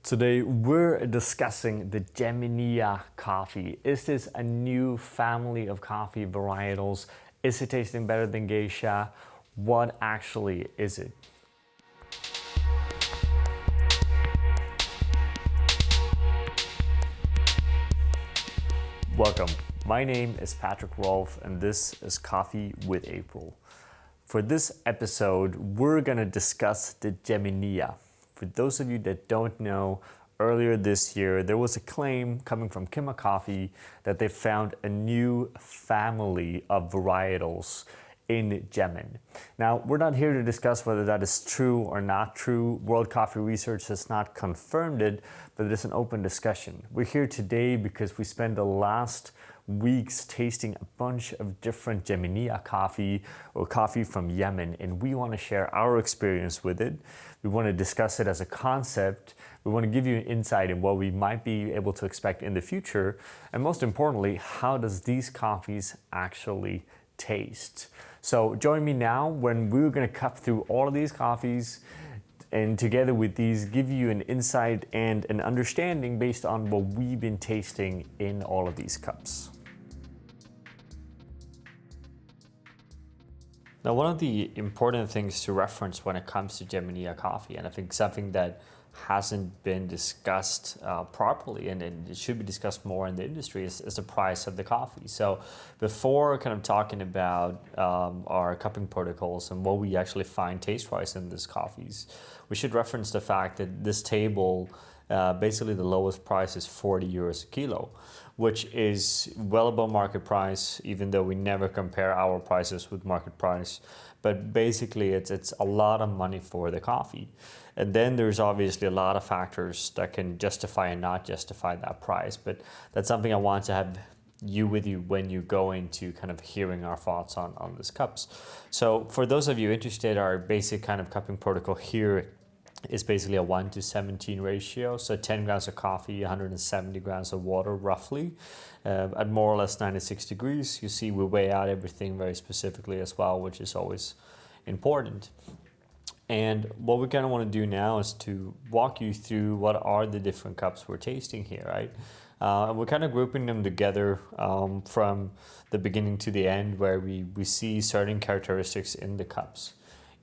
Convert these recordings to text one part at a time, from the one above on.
Today we're discussing the Yemenia coffee. Is this a new family of coffee varietals? Is it tasting better than Gesha? What actually is it? Welcome. My name is Patrick Rolfe and this is Coffee with April. For this episode, we're going to discuss the Yemenia. For those of you that don't know, earlier this year, there was a claim coming from Gemini Coffee that they found a new family of varietals in Yemen. Now, we're not here to discuss whether that is true or not true. World Coffee Research has not confirmed it, but it is an open discussion. We're here today because we spent the last weeks tasting a bunch of different Yemenia coffee or coffee from Yemen, and we want to share our experience with it. We want to discuss it as a concept. We want to give you an insight in what we might be able to expect in the future, and most importantly, how does these coffees actually taste? So join me now when we're going to cut through all of these coffees and together with these give you an insight and an understanding based on what we've been tasting in all of these cups. Now, one of the important things to reference when it comes to Yemenia coffee, and I think something that hasn't been discussed properly and it should be discussed more in the industry is the price of the coffee. So before kind of talking about our cupping protocols and what we actually find taste-wise in these coffees, we should reference the fact that this table, basically the lowest price is 40 euros a kilo, which is well above market price, even though we never compare our prices with market price. But basically it's a lot of money for the coffee. And then there's obviously a lot of factors that can justify and not justify that price. But that's something I want to have you with you when you go into kind of hearing our thoughts on these cups. So for those of you interested, our basic kind of cupping protocol here is basically a 1:17 ratio. So 10 grams of coffee, 170 grams of water roughly, at more or less 96 degrees. You see we weigh out everything very specifically as well, which is always important. And what we kind of want to do now is to walk you through what are the different cups we're tasting here, right? And we're kind of grouping them together from the beginning to the end where we see certain characteristics in the cups.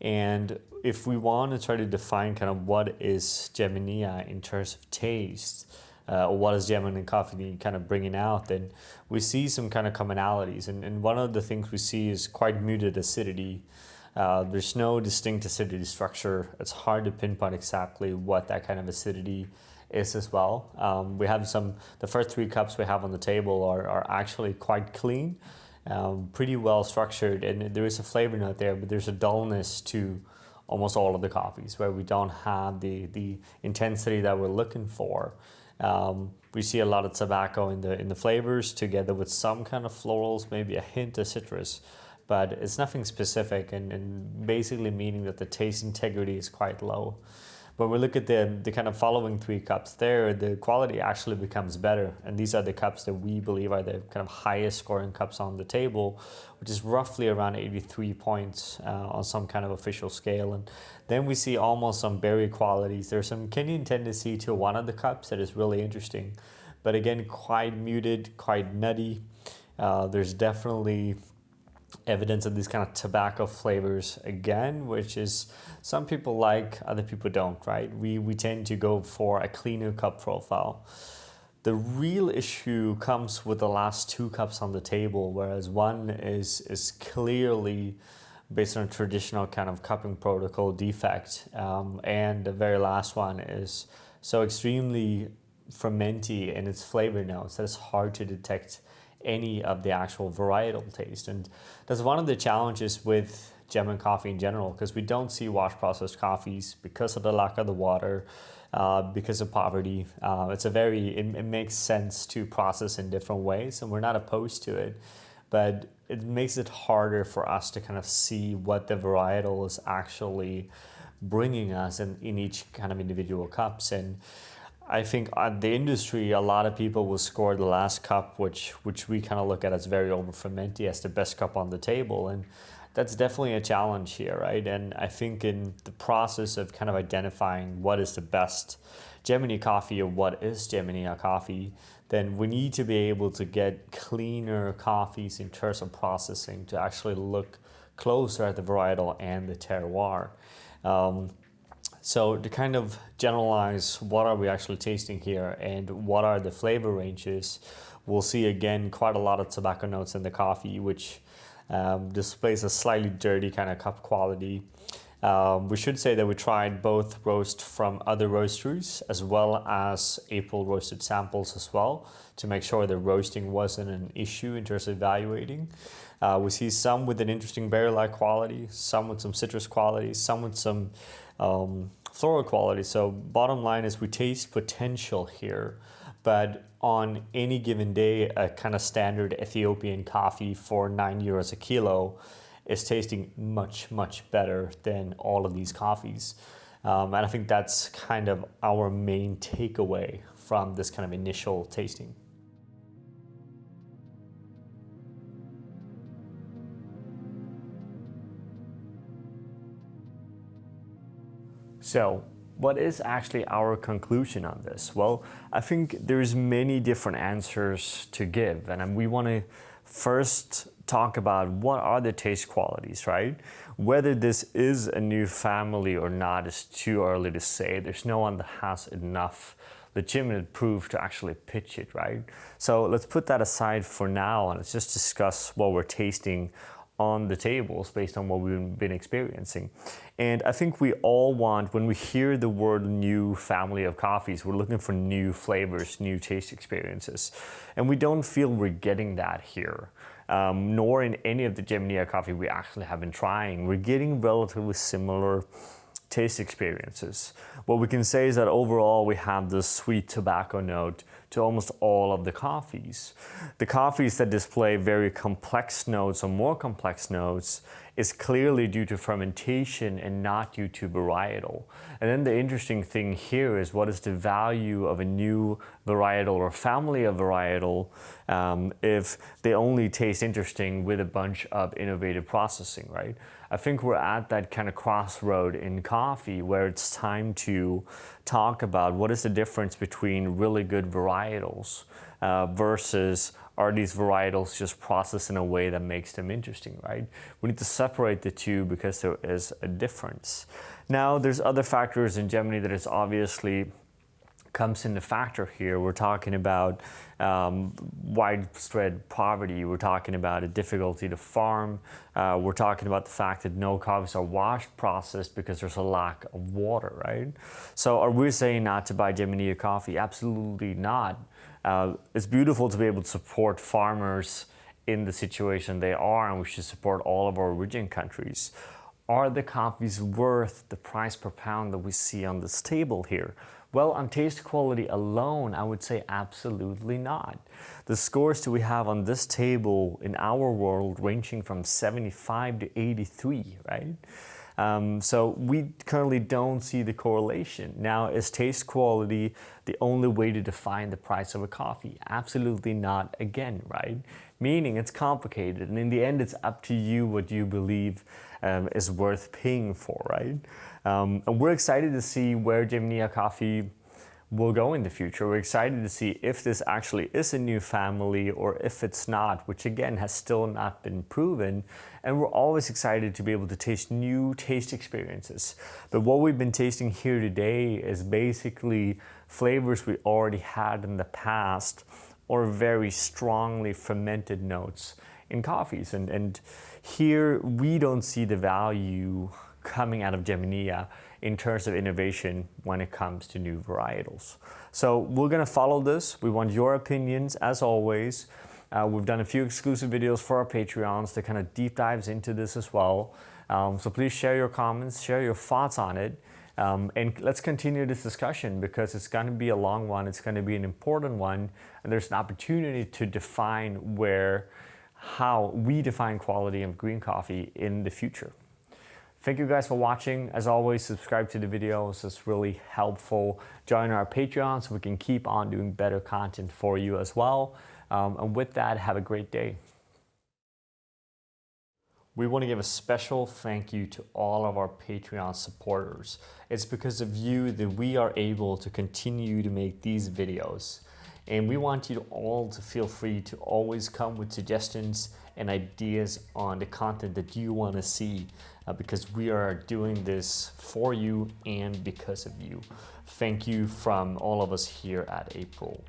And if we want to try to define kind of what is Yemenia in terms of taste, or what is Yemeni coffee kind of bringing out, then we see some kind of commonalities. And one of the things we see is quite muted acidity. There's no distinct acidity structure. It's hard to pinpoint exactly what that kind of acidity is as well. We have the first three cups we have on the table are actually quite clean, pretty well structured, and there is a flavor note there, but there's a dullness to almost all of the coffees where we don't have the intensity that we're looking for. We see a lot of tobacco in the flavors together with some kind of florals, maybe a hint of citrus, but it's nothing specific and basically meaning that the taste integrity is quite low. When we look at the kind of following three cups there, the quality actually becomes better. And these are the cups that we believe are the kind of highest scoring cups on the table, which is roughly around 83 points on some kind of official scale. And then we see almost some berry qualities. There's some Kenyan tendency to one of the cups that is really interesting. But again, quite muted, quite nutty. There's definitely evidence of these kind of tobacco flavors again, which is some people like, other people don't, right? We tend to go for a cleaner cup profile. The real issue comes with the last two cups on the table, whereas one is clearly based on a traditional kind of cupping protocol defect, and the very last one is so extremely fermenty in its flavor notes that it's hard to detect any of the actual varietal taste. And that's one of the challenges with German coffee in general, because we don't see wash processed coffees because of the lack of the water, because of poverty. It makes sense to process in different ways, and we're not opposed to it, but it makes it harder for us to kind of see what the varietal is actually bringing us in each kind of individual cups. And I think on the industry, a lot of people will score the last cup, which we kind of look at as very over fermenty, as the best cup on the table. And that's definitely a challenge here, right? And I think in the process of kind of identifying what is the best Gemini coffee or what is Yemenia coffee, then we need to be able to get cleaner coffees in terms of processing to actually look closer at the varietal and the terroir. So to kind of generalize what are we actually tasting here and what are the flavor ranges, we'll see again quite a lot of tobacco notes in the coffee, which displays a slightly dirty kind of cup quality. We should say that we tried both roast from other roasteries as well as April roasted samples as well to make sure the roasting wasn't an issue in terms of evaluating. We see some with an interesting berry-like quality, some with some citrus quality, some with some floral quality. So bottom line is we taste potential here, but on any given day, a kind of standard Ethiopian coffee for €9 a kilo is tasting much, much better than all of these coffees. And I think that's kind of our main takeaway from this kind of initial tasting. So, what is actually our conclusion on this? Well, I think there's many different answers to give, and we want to first talk about what are the taste qualities, right? Whether this is a new family or not is too early to say. There's no one that has enough legitimate proof to actually pitch it, right? So let's put that aside for now and let's just discuss what we're tasting on the tables based on what we've been experiencing. And I think we all want, when we hear the word new family of coffees, we're looking for new flavors, new taste experiences. And we don't feel we're getting that here, nor in any of the Yemenia coffee we actually have been trying. We're getting relatively similar taste experiences. What we can say is that overall we have this sweet tobacco note to almost all of the coffees. The coffees that display very complex notes or more complex notes is clearly due to fermentation and not due to varietal. And then the interesting thing here is what is the value of a new varietal or family of varietal if they only taste interesting with a bunch of innovative processing, right? I think we're at that kind of crossroad in coffee where it's time to talk about what is the difference between really good varietals versus are these varietals just processed in a way that makes them interesting, right? We need to separate the two because there is a difference. Now, there's other factors in Gemini that is obviously comes into factor here. We're talking about widespread poverty. We're talking about a difficulty to farm. We're talking about the fact that no coffees are washed processed because there's a lack of water, right? So are we saying not to buy Yemenia coffee? Absolutely not. It's beautiful to be able to support farmers in the situation they are, and we should support all of our origin countries. Are the coffees worth the price per pound that we see on this table here? Well, on taste quality alone, I would say absolutely not. The scores that we have on this table in our world ranging from 75 to 83, right? So we currently don't see the correlation. Now, is taste quality the only way to define the price of a coffee? Absolutely not again, right? Meaning it's complicated, and in the end, it's up to you what you believe is worth paying for, right? And we're excited to see where Yemenia coffee will go in the future. We're excited to see if this actually is a new family or if it's not, which again has still not been proven. And we're always excited to be able to taste new taste experiences. But what we've been tasting here today is basically flavors we already had in the past or very strongly fermented notes in coffees. And here we don't see the value coming out of Yemenia in terms of innovation when it comes to new varietals. So we're gonna follow this. We want your opinions as always. We've done a few exclusive videos for our Patreons that kind of deep dives into this as well. So please share your comments, share your thoughts on it. And let's continue this discussion because it's going to be a long one. It's going to be an important one. And there's an opportunity to define how we define quality of green coffee in the future. Thank you guys for watching. As always, subscribe to the videos. It's really helpful. Join our Patreon so we can keep on doing better content for you as well. And with that, have a great day. We want to give a special thank you to all of our Patreon supporters. It's because of you that we are able to continue to make these videos. And we want you all to feel free to always come with suggestions and ideas on the content that you want to see, because we are doing this for you and because of you. Thank you from all of us here at April.